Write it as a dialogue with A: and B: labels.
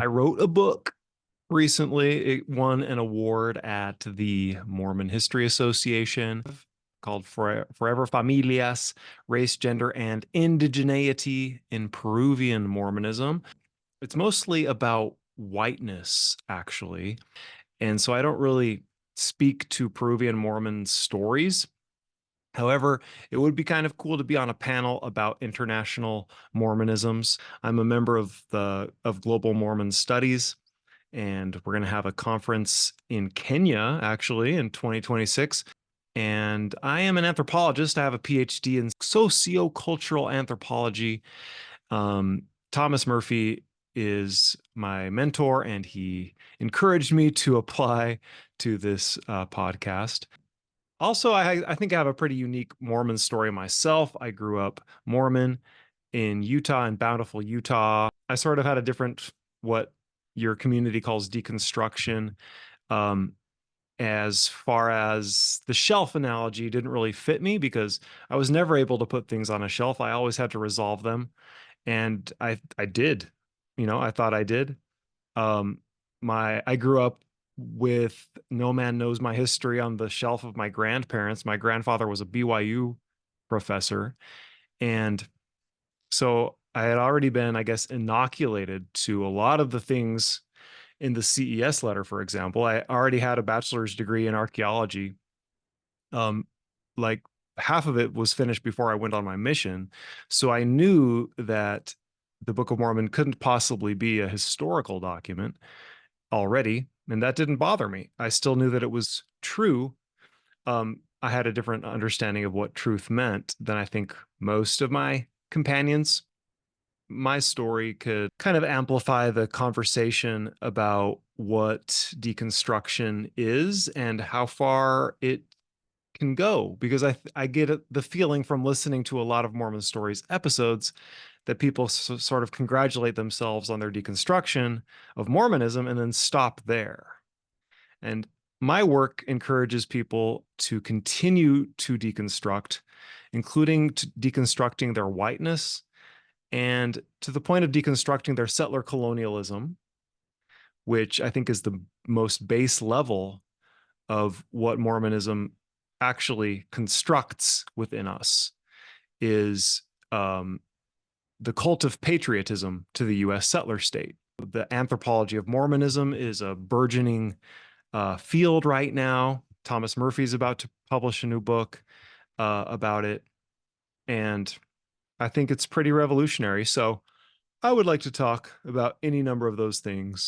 A: I wrote a book recently. It won an award at the Mormon History Association called Forever Familias, Race, Gender, and Indigeneity in Peruvian Mormonism. It's mostly about whiteness, actually. And so I don't really speak to Peruvian Mormon stories. However, it would be kind of cool to be on a panel about international Mormonisms. I'm a member of the of Global Mormon Studies, and we're going to have a conference in Kenya actually in 2026. And I am an anthropologist. I have a PhD in sociocultural anthropology. Thomas Murphy is my mentor, and he encouraged me to apply to this podcast. Also, I think I have a pretty unique Mormon story myself. I grew up Mormon in Utah, in Bountiful, Utah. I sort of had a different, what your community calls deconstruction. Um, as far as the shelf analogy didn't really fit me because I was never able to put things on a shelf. I always had to resolve them. And I did, I thought I did. Um, I grew up with No Man Knows My History on the shelf of my grandparents. My grandfather was a BYU professor, and so I had already been, I guess, inoculated to a lot of the things in the CES letter, for example. I already had a bachelor's degree in archaeology. Um, like half of it was finished before I went on my mission. So I knew that the Book of Mormon couldn't possibly be a historical document already, and that didn't bother me. I still knew that it was true. I had a different understanding of what truth meant than I think most of my companions. My story could kind of amplify the conversation about what deconstruction is and how far it can go, because I get the feeling from listening to a lot of Mormon Stories episodes that people sort of congratulate themselves on their deconstruction of Mormonism and then stop there. And my work encourages people to continue to deconstruct, including deconstructing their whiteness and to the point of deconstructing their settler colonialism, which I think is the most base level of what Mormonism actually constructs within us, is the cult of patriotism to the US settler state. The anthropology of Mormonism is a burgeoning field right now. Thomas Murphy's about to publish a new book about it. And I think it's pretty revolutionary. So I would like to talk about any number of those things.